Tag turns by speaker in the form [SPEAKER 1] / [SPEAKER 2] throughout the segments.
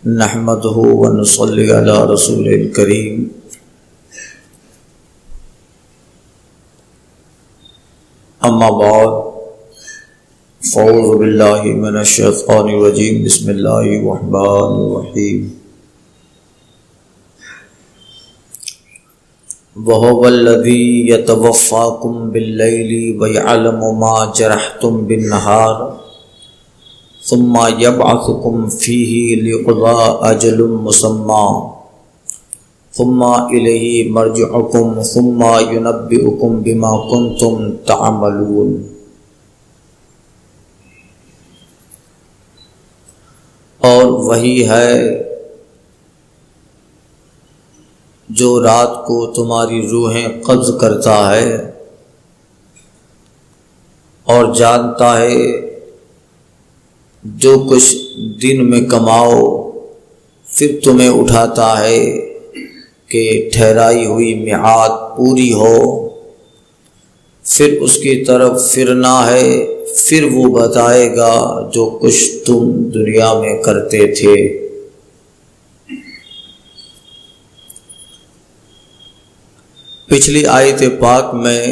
[SPEAKER 1] نحمده ونصلي على رسول الكريم اما بعد فاعوذ بالله من الشیطان الرجیم بسم اللہ الرحمن الرحیم وهو الذي يتوفاكم بالليل ويعلم ما جرحتم بالنهار ثم يبعثكم فيه ليقضى أجل مسمى ثم إليه مرجعكم ثم ينبئكم بما كنتم تعملون۔ اور وہی ہے جو رات کو تمہاری روحیں قبض کرتا ہے اور جانتا ہے جو کچھ دن میں کماؤ، پھر تمہیں اٹھاتا ہے کہ ٹھہرائی ہوئی میعاد پوری ہو، پھر اس کی طرف پھرنا ہے، پھر وہ بتائے گا جو کچھ تم دنیا میں کرتے تھے۔ پچھلی آیت پاک میں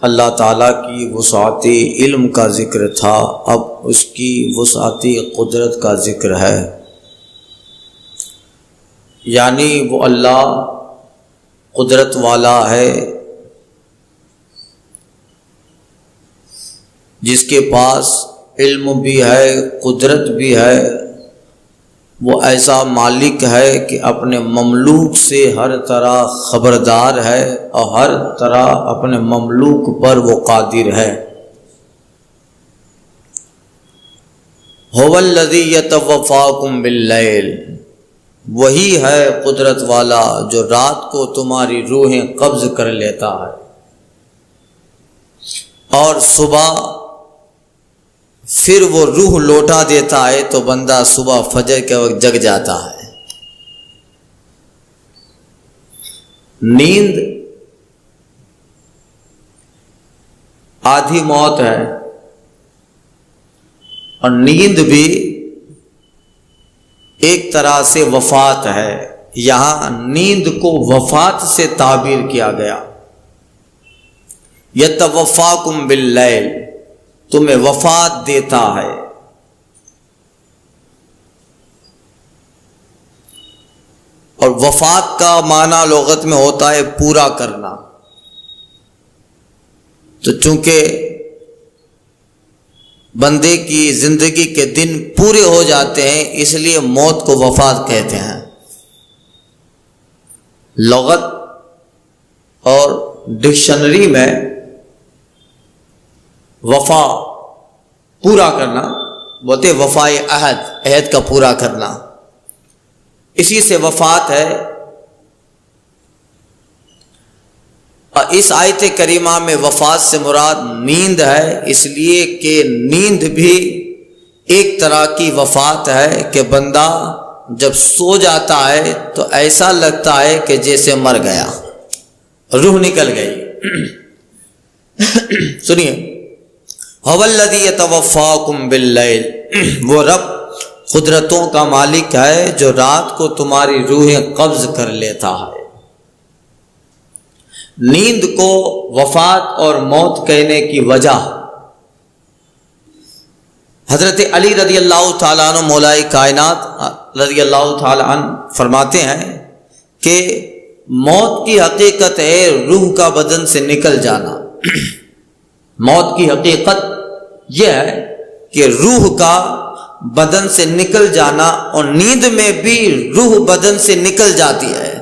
[SPEAKER 1] اللہ تعالیٰ کی وسعتی علم کا ذکر تھا، اب اس کی وسعتی قدرت کا ذکر ہے، یعنی وہ اللہ قدرت والا ہے جس کے پاس علم بھی ہے، قدرت بھی ہے۔ وہ ایسا مالک ہے کہ اپنے مملوک سے ہر طرح خبردار ہے اور ہر طرح اپنے مملوک پر وہ قادر ہے۔ هو الذی یتوفاکم باللیل، وہی ہے قدرت والا جو رات کو تمہاری روحیں قبض کر لیتا ہے اور صبح پھر وہ روح لوٹا دیتا ہے تو بندہ صبح فجر کے وقت جگ جاتا ہے۔ نیند آدھی موت ہے اور نیند بھی ایک طرح سے وفات ہے، یہاں نیند کو وفات سے تعبیر کیا گیا۔ یتوفاکم باللیل، تمہیں وفات دیتا ہے۔ اور وفات کا معنی لغت میں ہوتا ہے پورا کرنا، تو چونکہ بندے کی زندگی کے دن پورے ہو جاتے ہیں اس لیے موت کو وفات کہتے ہیں۔ لغت اور ڈکشنری میں وفا پورا کرنا بولتے وفائے عہد کا پورا کرنا، اسی سے وفات ہے۔ اور اس آیت کریمہ میں وفات سے مراد نیند ہے، اس لیے کہ نیند بھی ایک طرح کی وفات ہے کہ بندہ جب سو جاتا ہے تو ایسا لگتا ہے کہ جیسے مر گیا، روح نکل گئی۔ سنیے، هو الذی یتوفاکم باللیل، وہ رب قدرتوں کا مالک ہے جو رات کو تمہاری روحیں قبض کر لیتا ہے۔ نیند کو وفات اور موت کہنے کی وجہ حضرت علی رضی اللہ تعالیٰ عنہ مولائے کائنات رضی اللہ تعالیٰ عنہ فرماتے ہیں کہ موت کی حقیقت ہے روح کا بدن سے نکل جانا۔ موت کی حقیقت یہ ہے کہ روح کا بدن سے نکل جانا، اور نیند میں بھی روح بدن سے نکل جاتی ہے،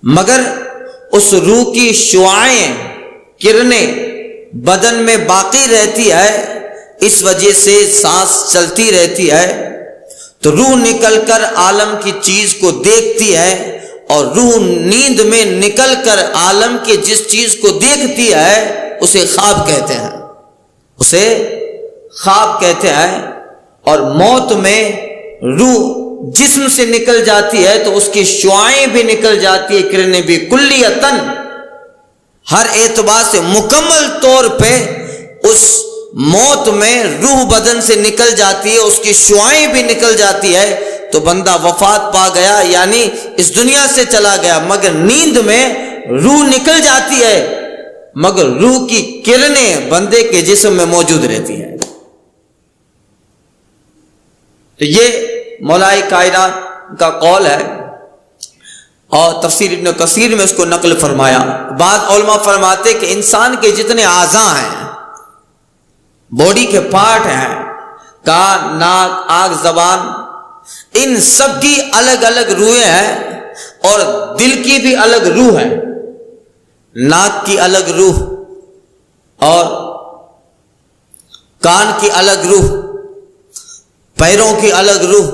[SPEAKER 1] مگر اس روح کی شعاعیں، کرنیں بدن میں باقی رہتی ہے، اس وجہ سے سانس چلتی رہتی ہے، تو روح نکل کر عالم کی چیز کو دیکھتی ہے، اور روح نیند میں نکل کر عالم کے جس چیز کو دیکھتی ہے اسے خواب کہتے ہیں، اسے خواب کہتے ہیں۔ اور موت میں روح جسم سے نکل جاتی ہے تو اس کی شعاعیں بھی نکل جاتی ہے، کرنیں بھی، کلیتاً ہر اعتبار سے مکمل طور پہ اس موت میں روح بدن سے نکل جاتی ہے، اس کی شعاعیں بھی نکل جاتی ہے، تو بندہ وفات پا گیا، یعنی اس دنیا سے چلا گیا۔ مگر نیند میں روح نکل جاتی ہے، مگر روح کی کرنیں بندے کے جسم میں موجود رہتی ہیں۔ تو یہ مولائے کائنات کا قول ہے، اور تفسیر ابن کثیر میں اس کو نقل فرمایا۔ بعض علماء فرماتے کہ انسان کے جتنے اعضاء ہیں، باڈی کے پارٹ ہیں، کان، ناک، آنکھ، زبان، ان سب کی الگ الگ روحیں ہیں، اور دل کی بھی الگ روح ہے۔ ناک کی الگ روح، اور کان کی الگ روح، پیروں کی الگ روح،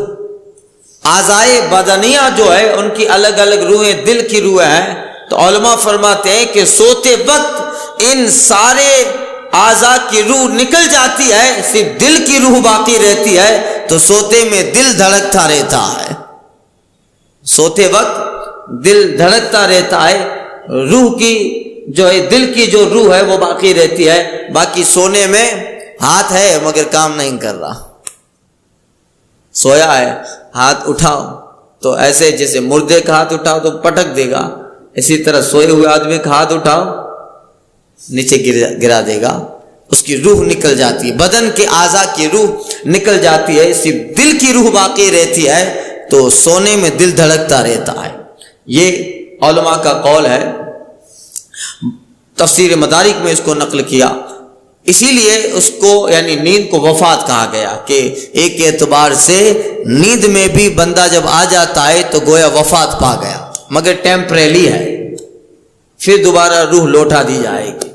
[SPEAKER 1] اعضائے بدنیہ جو ہے ان کی الگ الگ روحیں، دل کی روح ہیں۔ تو علماء فرماتے ہیں کہ سوتے وقت ان سارے اعضاء کی روح نکل جاتی ہے، صرف دل کی روح باقی رہتی ہے، تو سوتے میں دل دھڑکتا رہتا ہے۔ سوتے وقت دل دھڑکتا رہتا ہے، روح کی جو ہے، دل کی جو روح ہے وہ باقی رہتی ہے۔ باقی سونے میں ہاتھ ہے مگر کام نہیں کر رہا، سویا ہے، ہاتھ اٹھاؤ تو ایسے جیسے مردے کا ہاتھ اٹھاؤ تو پٹک دے گا، اسی طرح سوئے ہوئے آدمی کا ہاتھ اٹھاؤ نیچے گرا دے گا، اس کی روح نکل جاتی ہے، بدن کے اعضاء کی روح نکل جاتی ہے، صرف دل کی روح باقی رہتی ہے، تو سونے میں دل دھڑکتا رہتا ہے۔ یہ علماء کا قول ہے، تفسیر مدارک میں اس کو نقل کیا۔ اسی لیے اس کو یعنی نیند کو وفات کہا گیا، کہ ایک اعتبار سے نیند میں بھی بندہ جب آ جاتا ہے تو گویا وفات پا گیا، مگر ٹیمپریلی ہے، پھر دوبارہ روح لوٹا دی جائے گی۔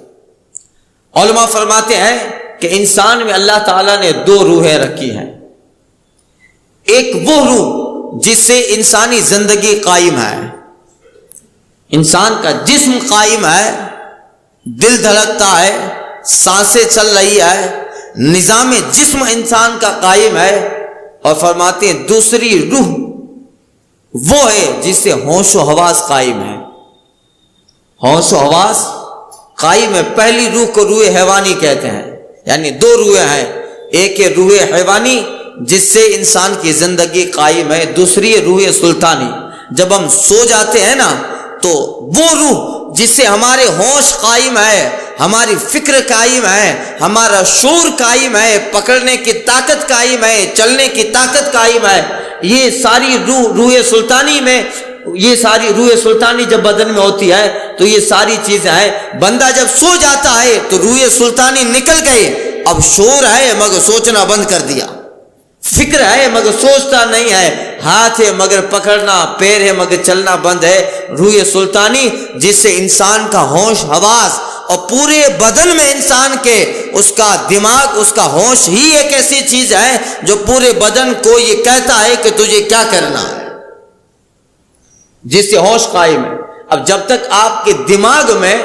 [SPEAKER 1] علماء فرماتے ہیں کہ انسان میں اللہ تعالیٰ نے دو روحیں رکھی ہیں۔ ایک وہ روح جس سے انسانی زندگی قائم ہے، انسان کا جسم قائم ہے، دل دھڑکتا ہے، سانسیں چل رہی ہے، نظام جسم انسان کا قائم ہے۔ اور فرماتے ہیں دوسری روح وہ ہے جس سے ہوش و حواس قائم ہے، ہوش و حواس قائم ہے۔ پہلی روح کو روح حیوانی کہتے ہیں، یعنی دو روحیں ہیں، ایک ہے روح حیوانی جس سے انسان کی زندگی قائم ہے، دوسری ہے روح سلطانی۔ جب ہم سو جاتے ہیں نا تو وہ روح جس سے ہمارے ہوش قائم ہے، ہماری فکر قائم ہے، ہمارا شعور قائم ہے، پکڑنے کی طاقت قائم ہے، چلنے کی طاقت قائم ہے، یہ ساری روح سلطانی میں، یہ ساری روح سلطانی جب بدن میں ہوتی ہے تو یہ ساری چیزیں ہیں۔ بندہ جب سو جاتا ہے تو روح سلطانی نکل گئی، اب شعور ہے مگر سوچنا بند کر دیا، فکر ہے مگر سوچتا نہیں ہے، ہاتھ ہے مگر پکڑنا، پیر ہے مگر چلنا بند ہے۔ روح سلطانی جس سے انسان کا ہوش حواس اور پورے بدن میں انسان کے اس کا دماغ، اس کا ہوش ہی ایک ایسی چیز ہے جو پورے بدن کو یہ کہتا ہے کہ تجھے کیا کرنا ہے، جس سے ہوش قائم ہے۔ اب جب تک آپ کے دماغ میں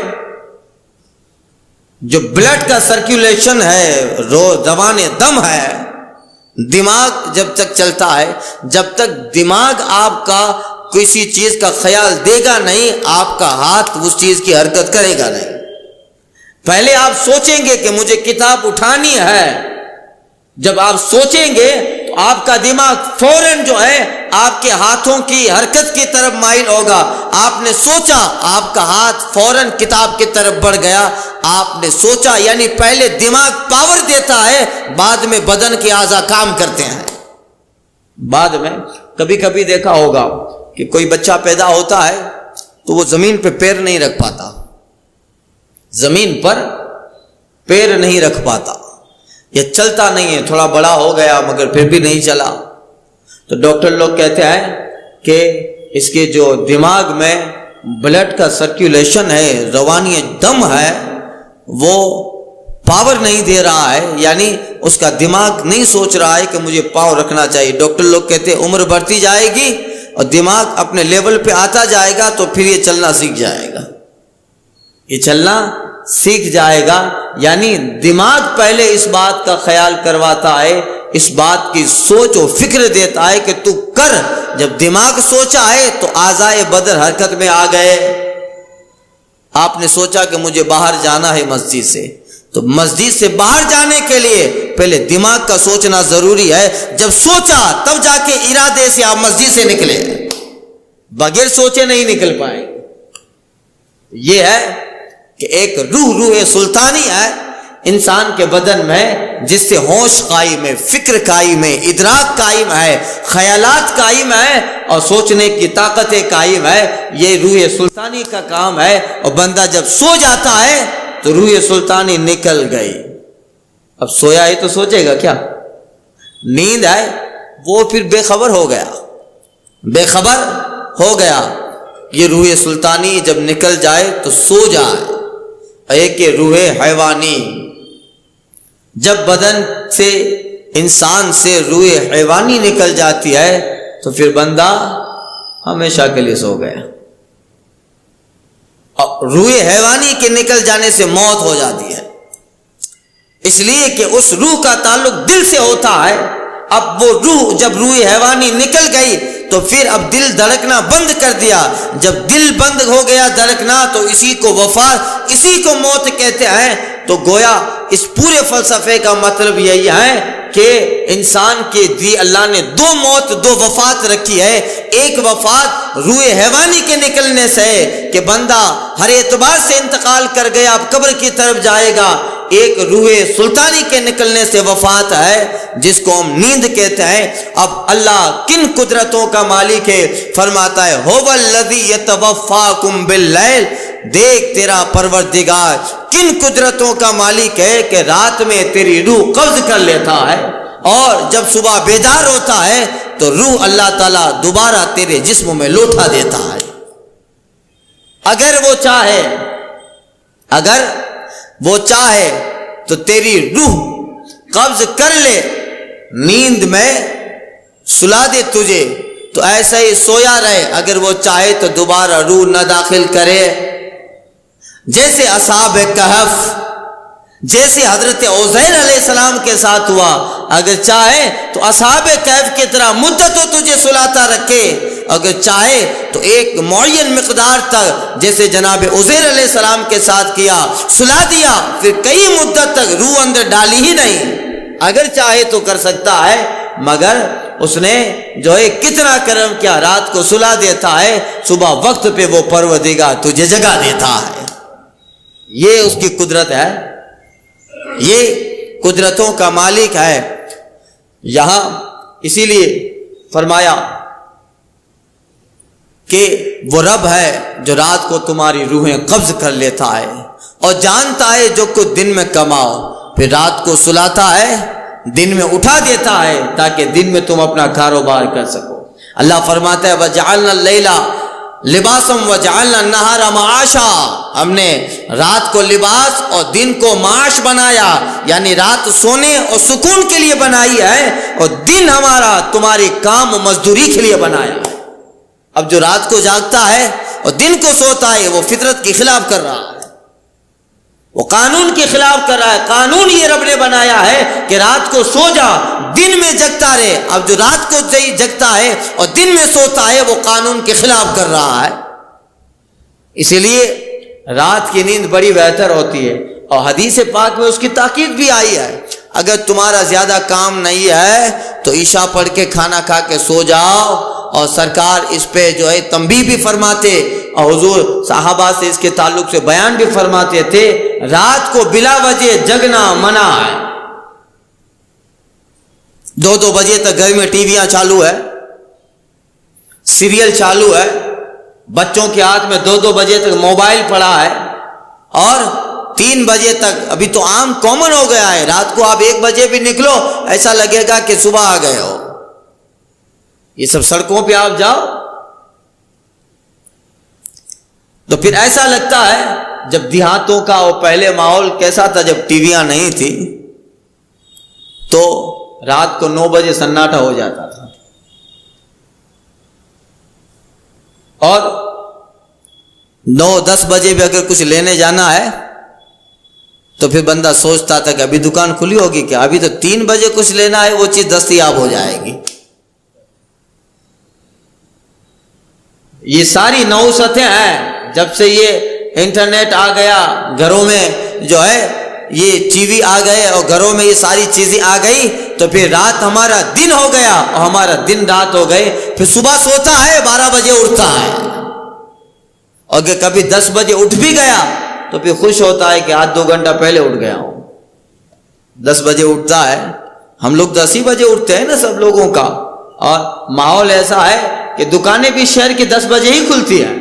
[SPEAKER 1] جو بلڈ کا سرکولیشن ہے، روان دم ہے، دماغ جب تک چلتا ہے، جب تک دماغ آپ کا کسی چیز کا خیال دے گا نہیں، آپ کا ہاتھ اس چیز کی حرکت کرے گا نہیں۔ پہلے آپ سوچیں گے کہ مجھے کتاب اٹھانی ہے، جب آپ سوچیں گے تو آپ کا دماغ فوراً جو ہے آپ کے ہاتھوں کی حرکت کی طرف مائل ہوگا۔ آپ نے سوچا، آپ کا ہاتھ فوراً کتاب کی طرف بڑھ گیا۔ آپ نے سوچا، یعنی پہلے دماغ پاور دیتا ہے، بعد میں بدن کے اعضاء کام کرتے ہیں۔ بعد میں کبھی کبھی دیکھا ہوگا کہ کوئی بچہ پیدا ہوتا ہے تو وہ زمین پہ پیر نہیں رکھ پاتا، زمین پر پیر نہیں رکھ پاتا، یہ چلتا نہیں ہے، تھوڑا بڑا ہو گیا مگر پھر بھی نہیں چلا، تو ڈاکٹر لوگ کہتے ہیں کہ اس کے جو دماغ میں بلڈ کا سرکولیشن ہے، روانی دم ہے، وہ پاور نہیں دے رہا ہے، یعنی اس کا دماغ نہیں سوچ رہا ہے کہ مجھے پاؤں رکھنا چاہیے۔ ڈاکٹر لوگ کہتے ہیں عمر بڑھتی جائے گی اور دماغ اپنے لیول پہ آتا جائے گا تو پھر یہ چلنا سیکھ جائے گا، یہ چلنا سیکھ جائے گا۔ یعنی دماغ پہلے اس بات کا خیال کرواتا ہے، اس بات کی سوچ و فکر دیتا ہے کہ تو کر۔ جب دماغ سوچا ہے تو اعضائے بدن حرکت میں آ گئے۔ آپ نے سوچا کہ مجھے باہر جانا ہے مسجد سے، تو مسجد سے باہر جانے کے لیے پہلے دماغ کا سوچنا ضروری ہے. جب سوچا تب جا کے ارادے سے آپ مسجد سے نکلے, بغیر سوچے نہیں نکل پائیں. یہ ہے کہ ایک روح سلطانی ہے انسان کے بدن میں, جس سے ہوش قائم ہے, فکر قائم ہے, ادراک قائم ہے, خیالات قائم ہے اور سوچنے کی طاقتیں قائم ہے. یہ روح سلطانی کا کام ہے. اور بندہ جب سو جاتا ہے تو روح سلطانی نکل گئی. اب سویا ہے تو سوچے گا کیا؟ نیند آئے وہ پھر بے خبر ہو گیا, بے خبر ہو گیا. یہ روح سلطانی جب نکل جائے تو سو جائے. ایک روح حیوانی, جب بدن سے انسان سے روح حیوانی نکل جاتی ہے تو پھر بندہ ہمیشہ کے لیے سو گیا. روح حیوانی کے نکل جانے سے موت ہو جاتی ہے, اس لیے کہ اس روح کا تعلق دل سے ہوتا ہے. اب وہ روح جب روح حیوانی نکل گئی تو پھر اب دل دھڑکنا بند کر دیا. جب دل بند ہو گیا دھڑکنا تو اسی کو وفات, اسی کو موت کہتے ہیں. تو گویا اس پورے فلسفے کا مطلب یہی ہے کہ انسان کے دی اللہ نے دو موت دو وفات رکھی ہے. ایک وفات روح حیوانی کے نکلنے سے ہے کہ بندہ ہر اعتبار سے انتقال کر گیا, اب قبر کی طرف جائے گا. ایک روح سلطانی کے نکلنے سے وفات ہے جس کو ہم نیند کہتے ہیں. اب اللہ کن قدرتوں کا مالک ہے؟ فرماتا ہے هو الذی یتوفاکم باللیل, دیکھ تیرا پروردگار کن قدرتوں کا مالک ہے کہ رات میں تیری روح قبض کر لیتا ہے اور جب صبح بیدار ہوتا ہے تو روح اللہ تعالیٰ دوبارہ تیرے جسم میں لوٹا دیتا ہے. اگر وہ چاہے تو تیری روح قبض کر لے, نیند میں سلا دے تجھے تو ایسا ہی سویا رہے. اگر وہ چاہے تو دوبارہ روح نہ داخل کرے, جیسے اصحاب کہف, جیسے حضرت عزیر علیہ السلام کے ساتھ ہوا. اگر چاہے تو اصحاب کہف کی طرح مدتوں تجھے سلاتا رکھے, اگر چاہے تو ایک معین مقدار تک جیسے جناب عزیر علیہ السلام کے ساتھ کیا, سلا دیا, پھر کئی مدت تک روح اندر ڈالی ہی نہیں. اگر چاہے تو کر سکتا ہے, مگر اس نے جو ہے کتنا کرم کیا, رات کو سلا دیتا ہے, صبح وقت پہ وہ پروردگار تجھے جگا دیتا ہے. یہ اس کی قدرت ہے, یہ قدرتوں کا مالک ہے. یہاں اسی لیے فرمایا کہ وہ رب ہے جو رات کو تمہاری روحیں قبض کر لیتا ہے اور جانتا ہے جو کچھ دن میں کماؤ, پھر رات کو سلاتا ہے, دن میں اٹھا دیتا ہے تاکہ دن میں تم اپنا کاروبار کر سکو. اللہ فرماتا ہے وَجَعَلْنَا اللَّيْلَ لِبَاسًا وَجَعَلْنَا النَّهَارَ مَعَاشًا, ہم نے رات کو لباس اور دن کو معاش بنایا, یعنی رات سونے اور سکون کے لیے بنائی ہے اور دن ہمارا تمہاری کام و مزدوری کے لیے بنایا ہے. اب جو رات کو جاگتا ہے اور دن کو سوتا ہے وہ فطرت کے خلاف کر رہا ہے, وہ قانون کے خلاف کر رہا ہے. قانون یہ رب نے بنایا ہے کہ رات کو سو جا, دن میں جگتا رہے. اب جو رات کو جگتا ہے اور دن میں سوتا ہے وہ قانون کے خلاف کر رہا ہے. اسی لیے رات کی نیند بڑی بہتر ہوتی ہے اور حدیث پاک میں اس کی تاکید بھی آئی ہے. اگر تمہارا زیادہ کام نہیں ہے تو عشاء پڑھ کے کھانا کھا کے سو جاؤ. اور سرکار اس پہ جو ہے تنبیہ بھی فرماتے اور حضور صحابہ سے اس کے تعلق سے بیان بھی فرماتے تھے, رات کو بلا وجہ جگنا منع ہے. 2-2 بجے تک گھر میں ٹی ویاں چالو ہے, سیریل چالو ہے, بچوں کے ہاتھ میں 2-2 بجے تک موبائل پڑا ہے اور 3 بجے تک, ابھی تو عام کامن ہو گیا ہے, رات کو آپ 1 بجے بھی نکلو ایسا لگے گا کہ صبح آ گئے ہو. یہ سب سڑکوں پہ آپ جاؤ تو پھر ایسا لگتا ہے جب دیہاتوں کا وہ پہلے ماحول کیسا تھا, جب ٹی ویاں نہیں تھی تو رات کو 9 بجے سناٹا ہو جاتا تھا اور 9-10 بجے بھی اگر کچھ لینے جانا ہے تو پھر بندہ سوچتا تھا کہ ابھی دکان کھلی ہوگی کیا, ابھی تو 3 بجے کچھ لینا ہے وہ چیز دستیاب ہو جائے گی. یہ ساری نوستیں ہیں جب سے یہ انٹرنیٹ آ گیا, گھروں میں جو ہے یہ ٹی وی آ گئے اور گھروں میں یہ ساری چیزیں آ گئی تو پھر رات ہمارا دن ہو گیا اور ہمارا دن رات ہو گئے. پھر صبح سوتا ہے 12 بجے اٹھتا ہے, اور اگر کبھی 10 بجے اٹھ بھی گیا تو پھر خوش ہوتا ہے کہ آج 2 گھنٹہ پہلے اٹھ گیا ہوں. 10 بجے اٹھتا ہے, ہم لوگ 10 ہی بجے اٹھتے ہیں نا سب لوگوں کا, اور ماحول ایسا ہے کہ دکانیں بھی شہر کی 10 بجے ہی کھلتی ہیں.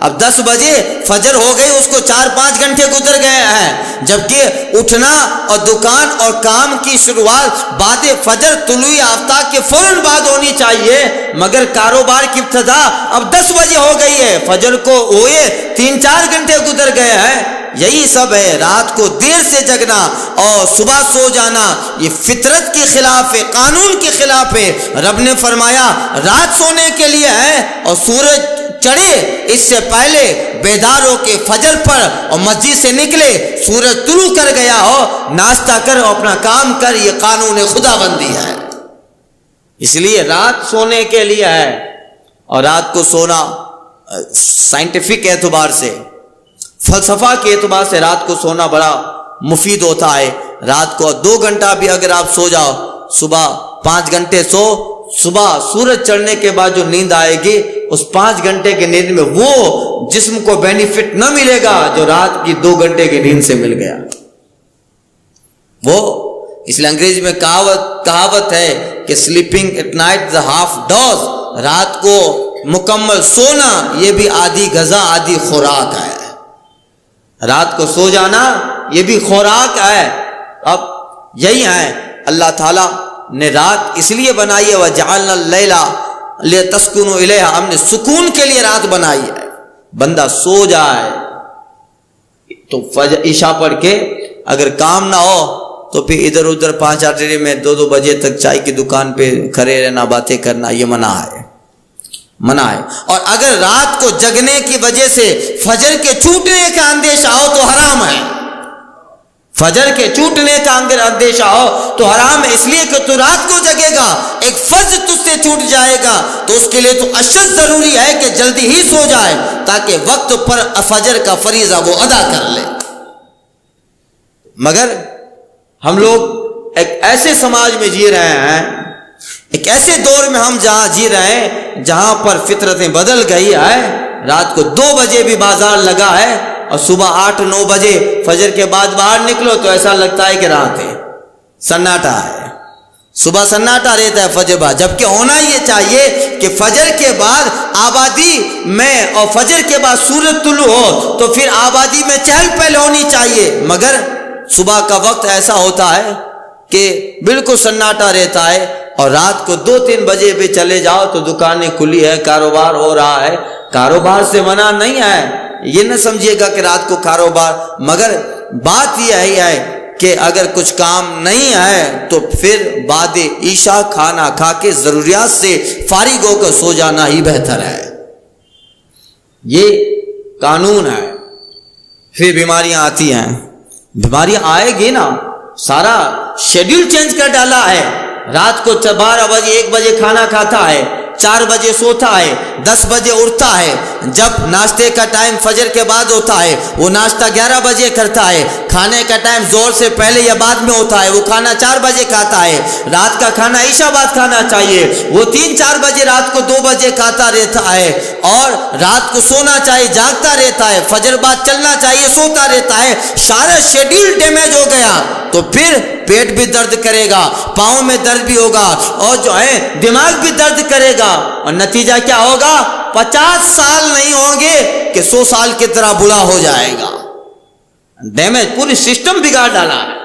[SPEAKER 1] اب 10 بجے فجر ہو گئی, اس کو 4-5 گھنٹے گزر گئے ہیں, جبکہ اٹھنا اور دکان اور کام کی شروعات بعد فجر طلوع آفتاب کے فوراً بعد ہونی چاہیے, مگر کاروبار کی ابتدا اب 10 بجے ہو گئی ہے. فجر کو ہوئے 3-4 گھنٹے گزر گئے ہیں. یہی سب ہے, رات کو دیر سے جگنا اور صبح سو جانا, یہ فطرت کے خلاف ہے, قانون کے خلاف ہے. رب نے فرمایا رات سونے کے لیے ہے اور سورج چڑھے اس سے پہلے بیدار ہو کے فجر پر اور مسجد سے نکلے, سورج طلوع کر گیا ہو, ناشتہ کر اور اپنا کام کر. یہ قانون خدا بندی ہے, اس لیے رات سونے کے لیے ہے. اور رات کو سونا سائنٹیفک اعتبار سے, فلسفہ کے اعتبار سے رات کو سونا بڑا مفید ہوتا ہے. رات کو 2 گھنٹہ بھی اگر آپ سو جاؤ, صبح 5 گھنٹے سو, صبح سورج چڑھنے کے بعد جو نیند آئے گی اس 5 گھنٹے کی نیند میں وہ جسم کو بینیفٹ نہ ملے گا جو رات کی 2 گھنٹے کی نیند سے مل گیا. وہ اس لیے انگریزی میں کہاوت ہے کہ sleeping at night the half dose, رات کو مکمل سونا یہ بھی آدھی غذا آدھی خوراک ہے. رات کو سو جانا یہ بھی خوراک ہے. اب یہی ہے, اللہ تعالیٰ نے رات اس لیے بنائی ہے, وَجَعَلْنَا اللَّيْلَ لِتَسْكُنُوا إِلَيْهَا, ہم نے سکون کے لیے رات بنائی ہے. بندہ سو جائے تو فجر عشاء پڑھ کے اگر کام نہ ہو تو پھر ادھر ادھر 5-8 میں 2 بجے تک چائے کی دکان پہ کھڑے رہنا, باتیں کرنا, یہ منع ہے. اور اگر رات کو جگنے کی وجہ سے فجر کے چھوٹنے کا اندیشہ ہو تو حرام ہے. فجر کے چھوٹنے کا اندیشہ ہو تو حرام ہے, اس لیے کہ تو رات کو جگے گا, ایک فرض تجھ سے چھوٹ جائے گا تو اس کے لیے تو اشد ضروری ہے کہ جلدی ہی سو جائے تاکہ وقت پر فجر کا فریضہ وہ ادا کر لے. مگر ہم لوگ ایک ایسے سماج میں جی رہے ہیں, ایک ایسے دور میں ہم جہاں جی رہے ہیں جہاں پر فطرتیں بدل گئی ہے. رات کو 2 بجے بھی بازار لگا ہے اور صبح 8-9 بجے فجر کے بعد باہر نکلو تو ایسا لگتا ہے کہ رات ہے, سناٹا ہے. صبح سناٹا رہتا ہے فجر بعد, جبکہ ہونا یہ چاہیے کہ فجر کے بعد آبادی میں اور فجر کے بعد سورج طلوع ہو تو پھر آبادی میں چہل پہل ہونی چاہیے. مگر صبح کا وقت ایسا ہوتا ہے کہ بالکل سناٹا رہتا ہے, اور رات کو 2-3 بجے پہ چلے جاؤ تو دکانیں کھلی ہے, کاروبار ہو رہا ہے. کاروبار سے منع نہیں ہے, یہ نہ سمجھیے گا کہ رات کو کاروبار, مگر بات یہ ہے کہ اگر کچھ کام نہیں ہے تو پھر بعد عشاء کھانا کھا کے ضروریات سے فارغ ہو کر سو جانا ہی بہتر ہے. یہ قانون ہے. پھر بیماریاں آتی ہیں, بیماریاں آئے گی نا, سارا شیڈیول چینج کر ڈالا ہے. رات کو 12 بجے 1 بجے کھانا کھاتا ہے, 4 بجے سوتا ہے, 10 بجے اٹھتا ہے. جب ناشتے کا ٹائم فجر کے بعد ہوتا ہے وہ ناشتہ 11 بجے کرتا ہے. کھانے کا ٹائم زور سے پہلے یا بعد میں ہوتا ہے, وہ کھانا 4 بجے کھاتا ہے. رات کا کھانا عشاء بعد کھانا چاہیے, وہ 3-4 بجے رات کو 2 بجے کھاتا رہتا ہے. اور رات کو سونا چاہیے, جاگتا رہتا ہے, فجر بعد چلنا چاہیے, سوتا رہتا ہے. سارا شیڈیول ڈیمیج ہو گیا تو پھر پیٹ بھی درد کرے گا, پاؤں میں درد بھی ہوگا, اور جو ہے دماغ بھی درد کرے گا, اور نتیجہ کیا ہوگا, 50 سال نہیں ہوں گے کہ 100 سال کی طرح بوڑھا ہو جائے گا. ڈیمیج پوری سسٹم بگاڑ ڈالا ہے.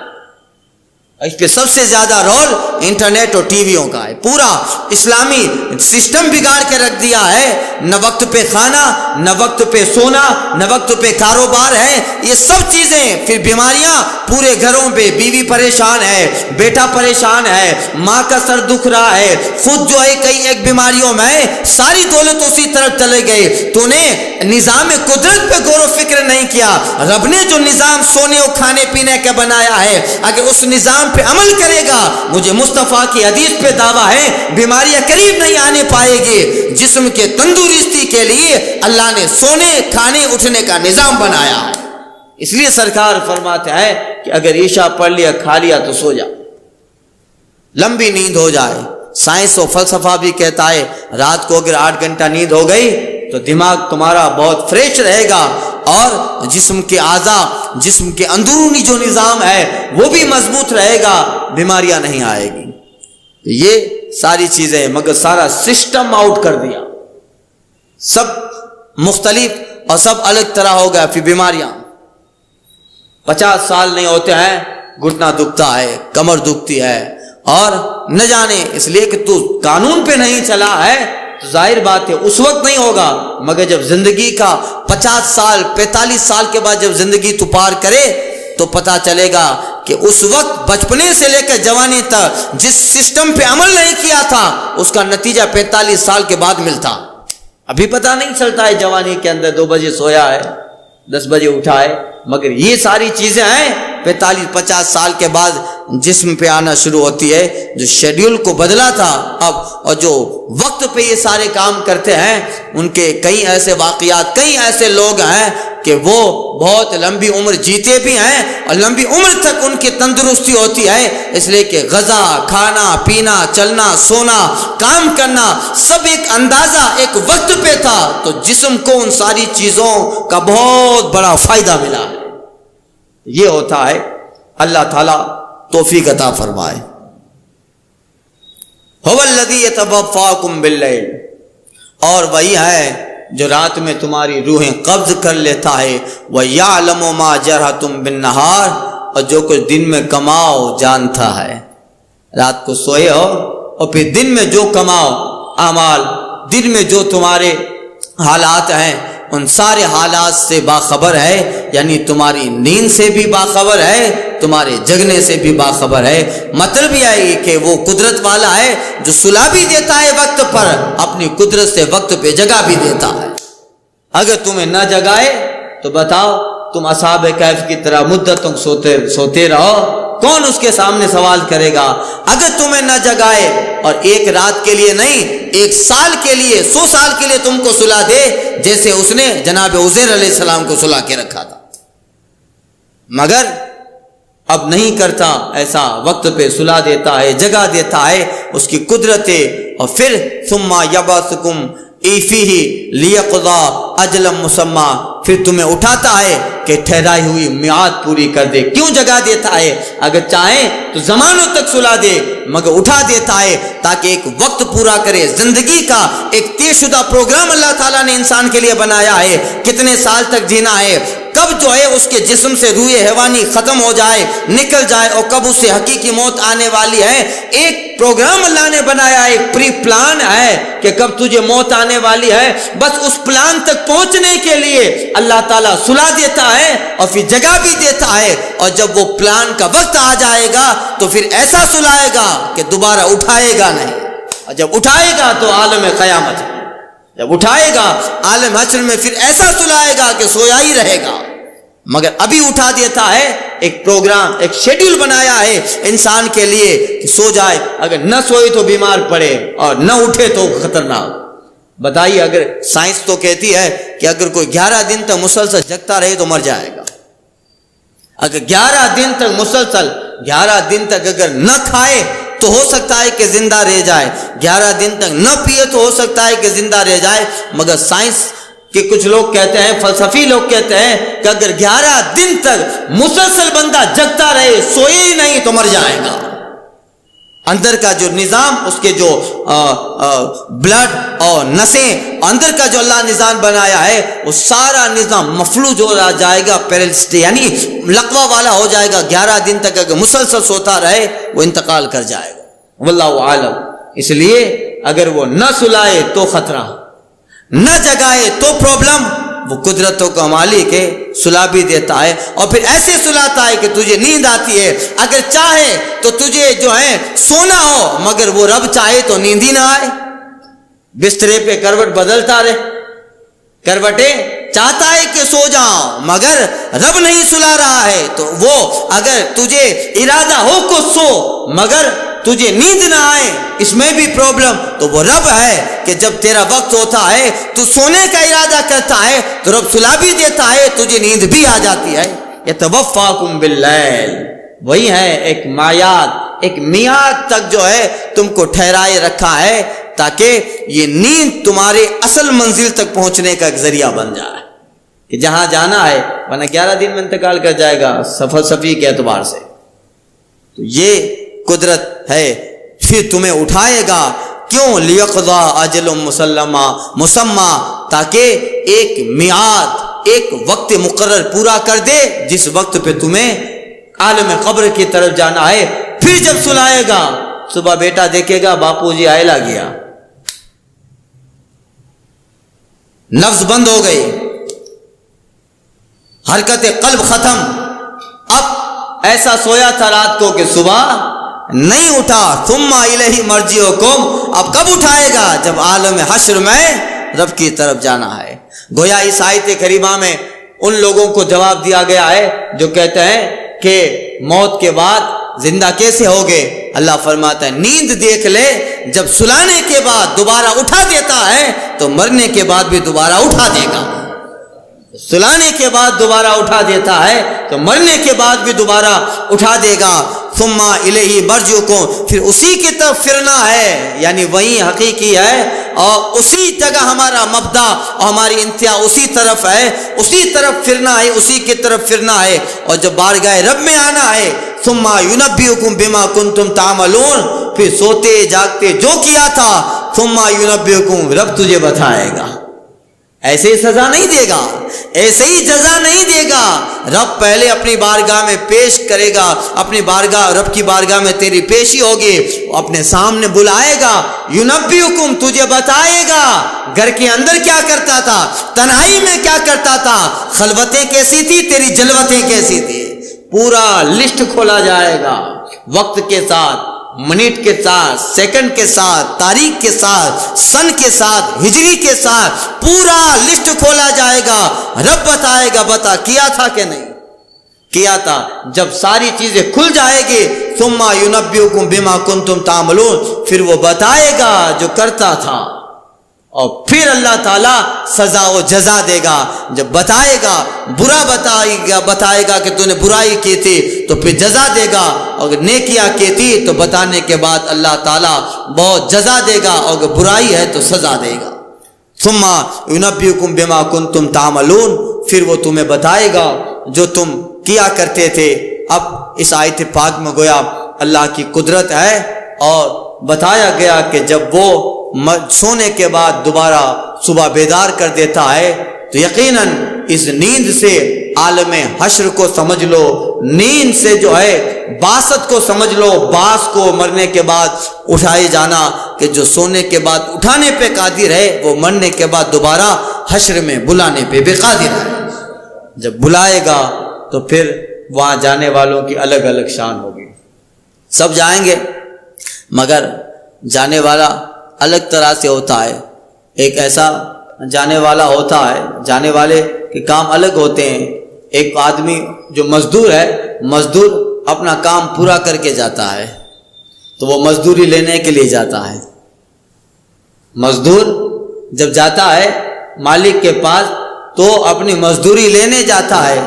[SPEAKER 1] اس پہ سب سے زیادہ رول انٹرنیٹ اور ٹی ویوں کا ہے. پورا اسلامی سسٹم بگاڑ کے رکھ دیا ہے. نہ وقت پہ کھانا, نہ وقت پہ سونا, نہ وقت پہ کاروبار ہے. یہ سب چیزیں, پھر بیماریاں پورے گھروں پہ, بیوی پریشان ہے, بیٹا پریشان ہے, ماں کا سر دکھ رہا ہے, خود جو ہے کئی ایک بیماریوں میں, ساری دولت اسی طرف چلے گئے. تو نے نظام قدرت پہ غور و فکر نہیں کیا. رب نے جو نظام سونے اور کھانے پینے کا بنایا ہے, اگر اس نظام پہ عمل کرے گا, مجھے مصطفیٰ کی حدیث پہ دعویٰ ہے, بیماریاں قریب نہیں آنے پائے گی. جسم کے تندرستی کے لیے اللہ نے سونے کھانے اٹھنے کا نظام بنایا. اس لیے سرکار فرماتے ہیں کہ اگر عشاء پڑھ لیا کھا لیا تو سو جا، لمبی نیند ہو جائے۔ سائنس و فلسفہ بھی کہتا ہے رات کو اگر 8 گھنٹہ نیند ہو گئی تو دماغ تمہارا بہت فریش رہے گا اور جسم کے اعضاء، جسم کے اندرونی جو نظام ہے وہ بھی مضبوط رہے گا، بیماریاں نہیں آئے گی۔ یہ ساری چیزیں، مگر سارا سسٹم آؤٹ کر دیا، سب مختلف اور سب الگ طرح ہو گیا۔ پھر بیماریاں 50 سال نہیں ہوتے ہیں گھٹنا دکھتا ہے، کمر دکھتی ہے، اور نہ جانے اس لیے کہ تو قانون پہ نہیں چلا ہے تو ظاہر بات ہے اس وقت نہیں ہوگا، مگر جب زندگی کا 50 سال 45 سال کے بعد جب زندگی تو پار کرے تو پتا چلے گا کہ اس وقت بچپنے سے لے کر جوانی تک جس سسٹم پہ عمل نہیں کیا تھا اس کا نتیجہ 45 سال کے بعد ملتا۔ ابھی پتا نہیں چلتا ہے جوانی کے اندر 2 بجے سویا ہے 10 بجے اٹھا ہے، مگر یہ ساری چیزیں ہیں 45-50 سال کے بعد جسم پہ آنا شروع ہوتی ہے۔ جو شیڈیول کو بدلا تھا اب، اور جو وقت پہ یہ سارے کام کرتے ہیں، ان کے کئی ایسے واقعات، کئی ایسے لوگ ہیں کہ وہ بہت لمبی عمر جیتے بھی ہیں اور لمبی عمر تک ان کی تندرستی ہوتی ہے، اس لیے کہ غذا، کھانا پینا، چلنا سونا، کام کرنا سب ایک اندازہ ایک وقت پہ تھا، تو جسم کو ان ساری چیزوں کا بہت بڑا فائدہ ملا ہے۔ یہ ہوتا ہے، اللہ تعالیٰ توفیق عطا فرمائے۔ هو الذی یتوفاکم باللیل، اور وہی ہے جو رات میں تمہاری روحیں قبض کر لیتا ہے، وَيَعْلَمُ مَا جَرَحْتُمْ بِالنَّهَارِ، اور جو کچھ دن میں کماؤ جانتا ہے۔ رات کو سوئے ہو اور پھر دن میں جو کماؤ اعمال، دن میں جو تمہارے حالات ہیں ان سارے حالات سے باخبر ہے، یعنی تمہاری نیند سے بھی باخبر ہے، تمہارے جگنے سے بھی باخبر ہے۔ مطلب یہ ہے کہ وہ قدرت والا ہے جو سلا بھی دیتا ہے وقت پر، اپنی قدرت سے وقت پہ جگہ بھی دیتا ہے۔ اگر تمہیں نہ جگائے تو بتاؤ، تم اصحاب کہف کی طرح مدتوں سوتے رہو، کون اس کے سامنے سوال کرے گا؟ اگر تمہیں نہ جگائے اور ایک رات کے لیے نہیں، 1 سال کے لیے، 100 سال کے لیے تم کو سلا دے، جیسے اس نے جناب عزیر علیہ السلام کو سلا کے رکھا تھا، مگر اب نہیں کرتا ایسا، وقت پہ سلا دیتا ہے، جگہ دیتا ہے، اس کی قدرت ہے۔ اور پھر ثم یبعثکم فیہ لیقضی اجل مسمی، پھر تمہیں اٹھاتا ہے کہ ٹھہرائی ہوئی میعاد پوری کر دے۔ کیوں جگہ دیتا ہے؟ اگر چاہیں تو زمانوں تک سلا دے، مگر اٹھا دیتا ہے تاکہ ایک وقت پورا کرے۔ زندگی کا ایک طے شدہ پروگرام اللہ تعالیٰ نے انسان کے لیے بنایا ہے، کتنے سال تک جینا ہے، کب جو ہے اس کے جسم سے روح حیوانی ختم ہو جائے، نکل جائے، اور کب اسے حقیقی موت آنے والی ہے۔ ایک پروگرام اللہ نے بنایا ہے، ایک پری پلان ہے کہ کب تجھے موت آنے والی ہے۔ بس اس پلان تک پہنچنے کے لیے اللہ تعالیٰ سلا دیتا ہے اور پھر جگہ بھی دیتا ہے، اور جب وہ پلان کا وقت آ جائے گا تو پھر ایسا سلائے گا کہ دوبارہ اٹھائے گا نہیں، اور جب اٹھائے گا تو عالم قیامت ہے، جب اٹھائے گا عالم حشر میں پھر ایسا سلائے گا کہ سویا ہی رہے گا، مگر ابھی اٹھا دیتا ہے۔ ایک پروگرام، ایک شیڈیول بنایا ہے انسان کے لیے کہ سو جائے، اگر نہ سوئے تو بیمار پڑے اور نہ اٹھے تو خطرناک۔ بتائیے، اگر سائنس تو کہتی ہے کہ اگر کوئی 11 دن تک مسلسل جگتا رہے تو مر جائے گا، اگر 11 دن تک مسلسل 11 دن تک اگر نہ کھائے تو ہو سکتا ہے کہ زندہ رہ جائے، 11 دن تک نہ پیے تو ہو سکتا ہے کہ زندہ رہ جائے، مگر سائنس کہ کچھ لوگ کہتے ہیں، فلسفی لوگ کہتے ہیں کہ اگر 11 دن تک مسلسل بندہ جگتا رہے، سوئے ہی نہیں تو مر جائے گا۔ اندر کا جو نظام، اس کے جو بلڈ اور نسیں، اندر کا جو اللہ نظام بنایا ہے، وہ سارا نظام مفلوج ہو جائے گا، پیرالسٹ یعنی لقوہ والا ہو جائے گا۔ 11 دن تک اگر مسلسل سوتا رہے وہ انتقال کر جائے گا، واللہ عالم۔ اس لیے اگر وہ نہ سلائے تو خطرہ، نہ جگائے تو پرابلم۔ وہ قدرتوں کا مالک ہے، سلا بھی دیتا ہے، اور پھر ایسے سلاتا ہے کہ تجھے نیند آتی ہے۔ اگر چاہے تو تجھے جو ہے سونا ہو، مگر وہ رب چاہے تو نیند ہی نہ آئے، بسترے پہ کروٹ بدلتا رہے، کروٹیں چاہتا ہے کہ سو جاؤ، مگر رب نہیں سلا رہا ہے، تو وہ اگر تجھے ارادہ ہو کو سو مگر تجھے نیند نہ آئے، اس میں بھی پرابلم۔ تو وہ رب ہے کہ جب تیرا وقت ہوتا ہے تو سونے کا ارادہ کرتا ہے تو رب سلا بھی دیتا ہے، تجھے نیند بھی آ جاتی ہے۔ یتوفاکم باللیل، وہی ہے ایک معیاد، ایک میعاد تک جو ہے تم کو ٹھہرائے رکھا ہے تاکہ یہ نیند تمہارے اصل منزل تک پہنچنے کا ایک ذریعہ بن جائے کہ جہاں جانا ہے، ورنہ 11 دن میں انتقال کر جائے گا سفر صفی کے اعتبار سے۔ تو یہ قدرت ہے، پھر تمہیں اٹھائے گا، کیوں؟ لیقضا اجل مسمى، تاکہ ایک میعاد، ایک وقت مقرر پورا کر دے جس وقت پہ تمہیں عالم قبر کی طرف جانا ہے۔ پھر جب سلائے گا، صبح بیٹا دیکھے گا باپو جی آئلہ گیا، نفس بند ہو گئی، حرکت قلب ختم، اب ایسا سویا تھا رات کو کہ صبح نہیں اٹھا، ثم الیہ مرجعکم، اب کب اٹھائے گا؟ جب عالم حشر میں رب کی طرف جانا ہے۔ گویا اس آیت کریمہ میں ان لوگوں کو جواب دیا گیا ہے جو کہتے ہیں کہ موت کے بعد زندہ کیسے ہوگے؟ اللہ فرماتا ہے نیند دیکھ لے، جب سلانے کے بعد دوبارہ اٹھا دیتا ہے تو مرنے کے بعد بھی دوبارہ اٹھا دے گا۔ سلانے کے بعد دوبارہ اٹھا دیتا ہے تو مرنے کے بعد بھی دوبارہ اٹھا دے گا۔ ثم الیہ مرجعکم، پھر اسی کی طرف پھرنا ہے، یعنی وہی حقیقی ہے اور اسی جگہ ہمارا مبدا اور ہماری انتہا اسی طرف ہے، اسی طرف پھرنا ہے، اسی کی طرف پھرنا ہے، اور جب بارگاہ رب میں آنا ہے ثم ینبئکم بما کنتم تعملون، پھر سوتے جاگتے جو کیا تھا ثم ینبئکم، رب تجھے بتائے گا۔ ایسے ہی سزا نہیں دے گا، ایسے ہی جزا نہیں دے گا، رب پہلے اپنی بارگاہ میں پیش کرے گا، اپنی بارگاہ، رب کی بارگاہ میں تیری پیشی ہوگی، اپنے سامنے بلائے گا، ینبئکم، تجھے بتائے گا گھر کے اندر کیا کرتا تھا، تنہائی میں کیا کرتا تھا، خلوتیں کیسی تھی، تیری جلوتیں کیسی تھی، پورا لسٹ کھولا جائے گا، وقت کے ساتھ، منٹ کے ساتھ، سیکنڈ کے ساتھ، تاریخ کے ساتھ، سن کے ساتھ، ہجری کے ساتھ، پورا لسٹ کھولا جائے گا، رب بتائے گا بتا کیا تھا کہ نہیں کیا تھا۔ جب ساری چیزیں کھل جائے گی ثم ینبئکم بما کنتم تعملون، پھر وہ بتائے گا جو کرتا تھا، اور پھر اللہ تعالیٰ سزا و جزا دے گا۔ جب بتائے گا، برا بتائے گا کہ تو نے برائی کی تھی تو پھر جزا دے گا، اور اگر نیکیاں کی تھی تو بتانے کے بعد اللہ تعالیٰ بہت جزا دے گا، اور اگر برائی ہے تو سزا دے گا۔ ثم ینبئکم بما کنتم تعملون، پھر وہ تمہیں بتائے گا جو تم کیا کرتے تھے۔ اب اس آیت پاک میں گویا اللہ کی قدرت ہے، اور بتایا گیا کہ جب وہ سونے کے بعد دوبارہ صبح بیدار کر دیتا ہے تو یقیناً اس نیند سے عالم حشر کو سمجھ لو، نیند سے جو ہے باسط کو سمجھ لو، باس کو مرنے کے بعد اٹھائے جانا، کہ جو سونے کے بعد اٹھانے پہ قادر ہے وہ مرنے کے بعد دوبارہ حشر میں بلانے پہ بھی قادر ہے۔ جب بلائے گا تو پھر وہاں جانے والوں کی الگ الگ شان ہوگی، سب جائیں گے مگر جانے والا الگ طرح سے ہوتا ہے۔ ایک ایسا جانے والا ہوتا ہے، جانے والے کے کام الگ ہوتے ہیں۔ ایک آدمی جو مزدور ہے، مزدور اپنا کام پورا کر کے جاتا ہے تو وہ مزدوری لینے کے لیے جاتا ہے۔ مزدور جب جاتا ہے مالک کے پاس تو اپنی مزدوری لینے جاتا ہے،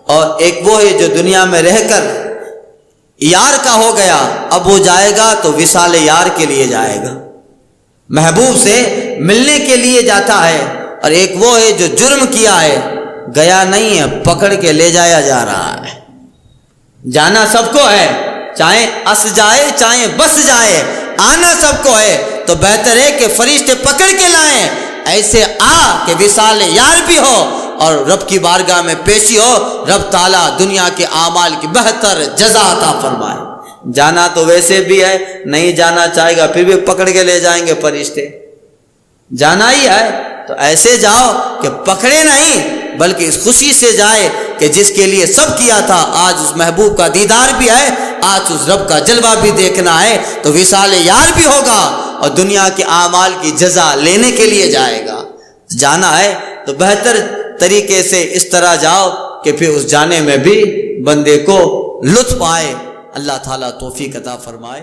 [SPEAKER 1] اور ایک وہ ہے جو دنیا میں رہ کر یار کا ہو گیا، اب وہ جائے گا تو وصال یار کے لیے جائے گا، محبوب سے ملنے کے لیے جاتا ہے۔ اور ایک وہ ہے جو جرم کیا ہے، گیا نہیں ہے، پکڑ کے لے جایا جا رہا ہے۔ جانا سب کو ہے، چاہے اس جائے چاہے بس جائے، آنا سب کو ہے، تو بہتر ہے کہ فرشتے پکڑ کے لائیں، ایسے کہ وصال یار بھی ہو اور رب کی بارگاہ میں پیشی ہو، رب تعالیٰ دنیا کے اعمال کی بہتر جزا عطا فرمائے۔ جانا تو ویسے بھی ہے، نہیں جانا چاہے گا پھر بھی پکڑ کے لے جائیں گے فرشتے۔ جانا ہی ہے تو ایسے جاؤ کہ پکڑے نہیں، بلکہ اس خوشی سے جائے کہ جس کے لیے سب کیا تھا، آج اس محبوب کا دیدار بھی ہے، آج اس رب کا جلوہ بھی دیکھنا ہے، تو وصال یار بھی ہوگا اور دنیا کے اعمال کی جزا لینے کے لیے جائے گا۔ جانا ہے تو بہتر طریقے سے اس طرح جاؤ کہ پھر اس جانے میں بھی بندے کو لطف آئے۔ اللہ تعالیٰ توفیق عطا فرمائے۔